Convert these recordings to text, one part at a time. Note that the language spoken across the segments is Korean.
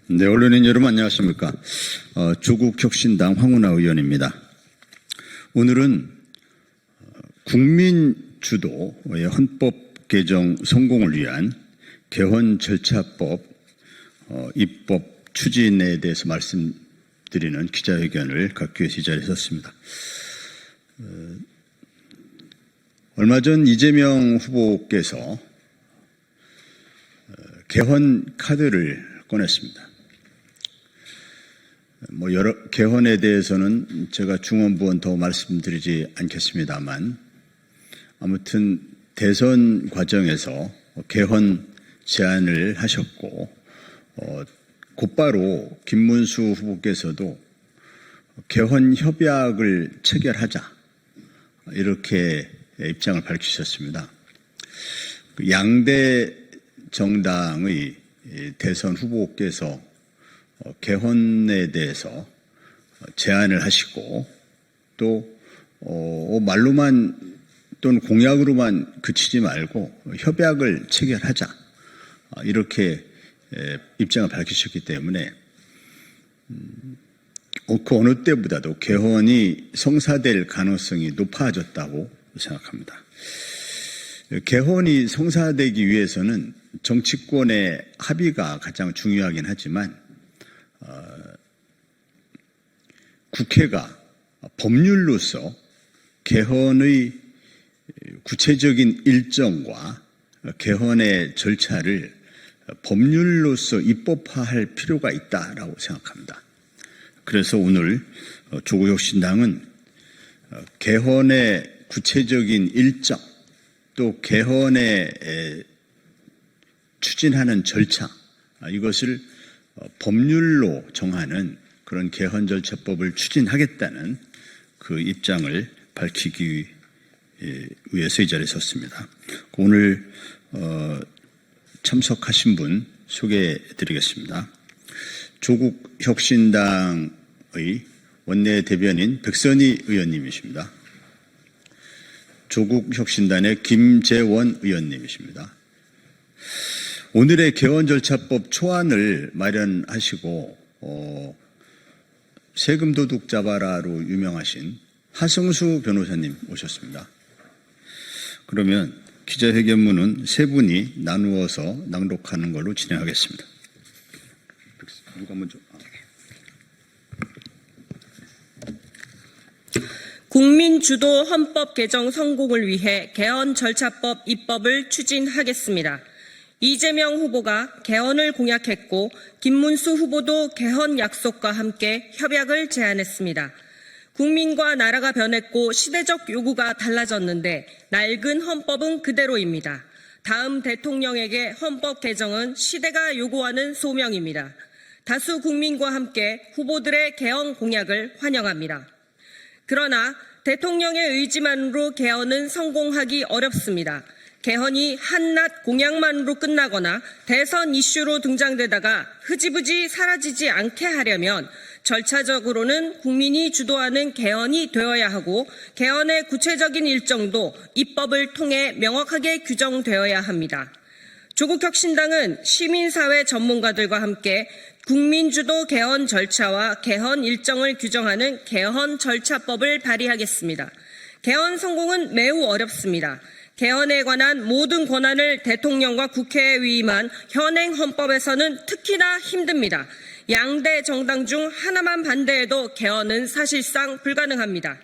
네, 언론인 여러분 안녕하십니까. 조국혁신당 황운하 의원입니다. 오늘은 국민 주도의 헌법 개정 성공을 위한 개헌 절차법 입법 추진에 대해서 말씀드리는 기자회견을 갖기 위해서 이 자리에 섰습니다. 얼마 전 이재명 후보께서 개헌 카드를 꺼냈습니다. 여러 개헌에 대해서는 제가 중언부언 더 말씀드리지 않겠습니다만, 아무튼 대선 과정에서 개헌 제안을 하셨고, 곧바로 김문수 후보께서도 개헌 협약을 체결하자, 이렇게 입장을 밝히셨습니다. 양대 정당의 대선 후보께서 개헌에 대해서 제안을 하시고, 또 말로만 또는 공약으로만 그치지 말고 협약을 체결하자, 이렇게 입장을 밝히셨기 때문에 그 어느 때보다도 개헌이 성사될 가능성이 높아졌다고 생각합니다. 개헌이 성사되기 위해서는 정치권의 합의가 가장 중요하긴 하지만 국회가 법률로서 개헌의 구체적인 일정과 개헌의 절차를 법률로서 입법화할 필요가 있다라고 생각합니다. 그래서 오늘 조국혁신당은 개헌의 구체적인 일정, 또 개헌의 추진하는 절차, 이것을 법률로 정하는 그런 개헌 절차법을 추진하겠다는 그 입장을 밝히기 위해서 이 자리에 섰습니다. 오늘 참석하신 분 소개해 드리겠습니다. 조국혁신당의 원내 대변인 백선희 의원님이십니다. 조국혁신단의 김재원 의원님이십니다. 오늘의 개헌 절차법 초안을 마련하시고 세금 도둑 잡아라로 유명하신 하성수 변호사님 오셨습니다. 그러면 기자회견문은 세 분이 나누어서 낭독하는 걸로 진행하겠습니다. 누가 먼저? 국민 주도 헌법 개정 성공을 위해 개헌 절차법 입법을 추진하겠습니다. 이재명 후보가 개헌을 공약했고, 김문수 후보도 개헌 약속과 함께 협약을 제안했습니다. 국민과 나라가 변했고 시대적 요구가 달라졌는데 낡은 헌법은 그대로입니다. 다음 대통령에게 헌법 개정은 시대가 요구하는 소명입니다. 다수 국민과 함께 후보들의 개헌 공약을 환영합니다. 그러나 대통령의 의지만으로 개헌은 성공하기 어렵습니다. 개헌이 한낱 공약만으로 끝나거나 대선 이슈로 등장되다가 흐지부지 사라지지 않게 하려면 절차적으로는 국민이 주도하는 개헌이 되어야 하고, 개헌의 구체적인 일정도 입법을 통해 명확하게 규정되어야 합니다. 조국혁신당은 시민사회 전문가들과 함께 국민주도 개헌 절차와 개헌 일정을 규정하는 개헌 절차법을 발의하겠습니다. 개헌 성공은 매우 어렵습니다. 개헌에 관한 모든 권한을 대통령과 국회에 위임한 현행 헌법에서는 특히나 힘듭니다. 양대 정당 중 하나만 반대해도 개헌은 사실상 불가능합니다.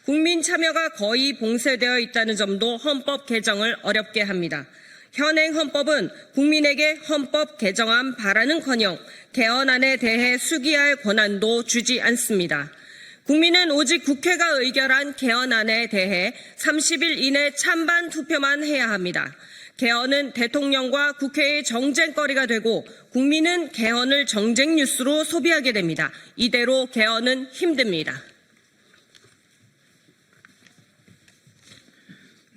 국민 참여가 거의 봉쇄되어 있다는 점도 헌법 개정을 어렵게 합니다. 현행 헌법은 국민에게 헌법 개정안 발안은커녕 개헌안에 대해 수기할 권한도 주지 않습니다. 국민은 오직 국회가 의결한 개헌안에 대해 30일 이내 찬반 투표만 해야 합니다. 개헌은 대통령과 국회의 정쟁거리가 되고, 국민은 개헌을 정쟁 뉴스로 소비하게 됩니다. 이대로 개헌은 힘듭니다.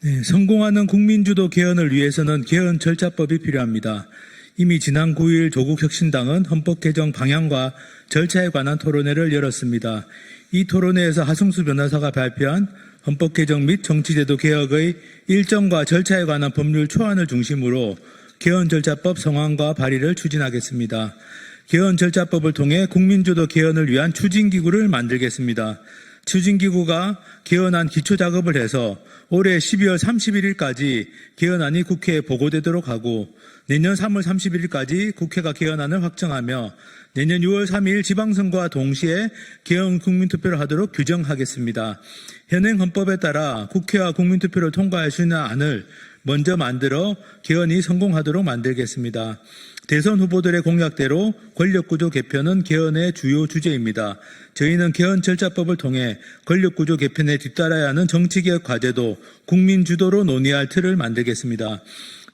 네, 성공하는 국민주도 개헌을 위해서는 개헌 절차법이 필요합니다. 이미 지난 9일 조국혁신당은 헌법 개정 방향과 절차에 관한 토론회를 열었습니다. 이 토론회에서 하성수 변호사가 발표한 헌법 개정 및 정치제도 개혁의 일정과 절차에 관한 법률 초안을 중심으로 개헌 절차법 성안과 발의를 추진하겠습니다. 개헌 절차법을 통해 국민주도 개헌을 위한 추진기구를 만들겠습니다. 추진기구가 개헌안 기초작업을 해서 올해 12월 31일까지 개헌안이 국회에 보고되도록 하고 내년 3월 31일까지 국회가 개헌안을 확정하며 내년 6월 3일 지방선거와 동시에 개헌 국민투표를 하도록 규정하겠습니다. 현행 헌법에 따라 국회와 국민투표를 통과할 수 있는 안을 먼저 만들어 개헌이 성공하도록 만들겠습니다. 대선 후보들의 공약대로 권력구조 개편은 개헌의 주요 주제입니다. 저희는 개헌 절차법을 통해 권력구조 개편에 뒤따라야 하는 정치개혁 과제도 국민주도로 논의할 틀을 만들겠습니다.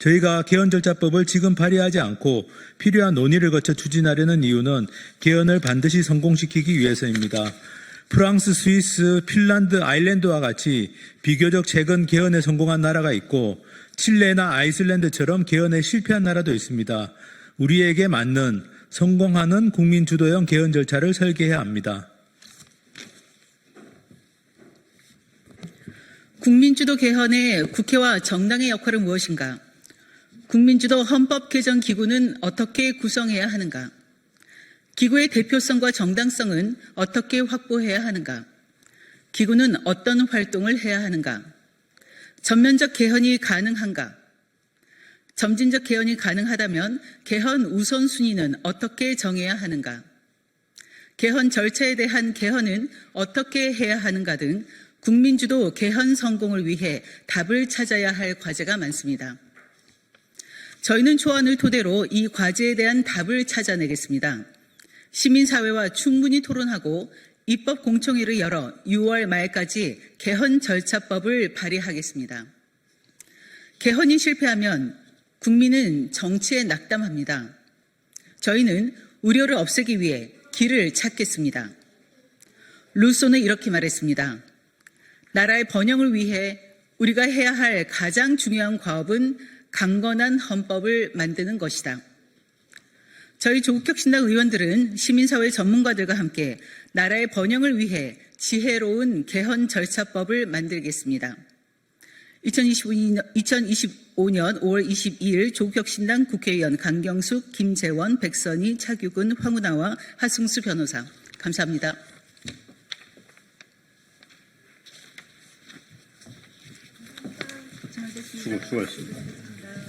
저희가 개헌 절차법을 지금 발의하지 않고 필요한 논의를 거쳐 추진하려는 이유는 개헌을 반드시 성공시키기 위해서입니다. 프랑스, 스위스, 핀란드, 아일랜드와 같이 비교적 최근 개헌에 성공한 나라가 있고 칠레나 아이슬란드처럼 개헌에 실패한 나라도 있습니다. 우리에게 맞는 성공하는 국민주도형 개헌 절차를 설계해야 합니다. 국민주도 개헌의 국회와 정당의 역할은 무엇인가? 국민주도 헌법 개정 기구는 어떻게 구성해야 하는가? 기구의 대표성과 정당성은 어떻게 확보해야 하는가? 기구는 어떤 활동을 해야 하는가? 전면적 개헌이 가능한가? 점진적 개헌이 가능하다면 개헌 우선순위는 어떻게 정해야 하는가? 개헌 절차에 대한 개헌은 어떻게 해야 하는가 등 국민주도 개헌 성공을 위해 답을 찾아야 할 과제가 많습니다. 저희는 초안을 토대로 이 과제에 대한 답을 찾아내겠습니다. 시민사회와 충분히 토론하고 입법 공청회를 열어 6월 말까지 개헌 절차법을 발의하겠습니다. 개헌이 실패하면 국민은 정치에 낙담합니다. 저희는 우려를 없애기 위해 길을 찾겠습니다. 루소는 이렇게 말했습니다. 나라의 번영을 위해 우리가 해야 할 가장 중요한 과업은 강건한 헌법을 만드는 것이다. 저희 조국혁신당 의원들은 시민사회 전문가들과 함께 나라의 번영을 위해 지혜로운 개헌 절차법을 만들겠습니다. 2025년 5월 22일 조국혁신당 국회의원 강경숙, 김재원, 백선희, 차규근, 황운하와 하승수 변호사. 감사합니다. 수고하셨습니다.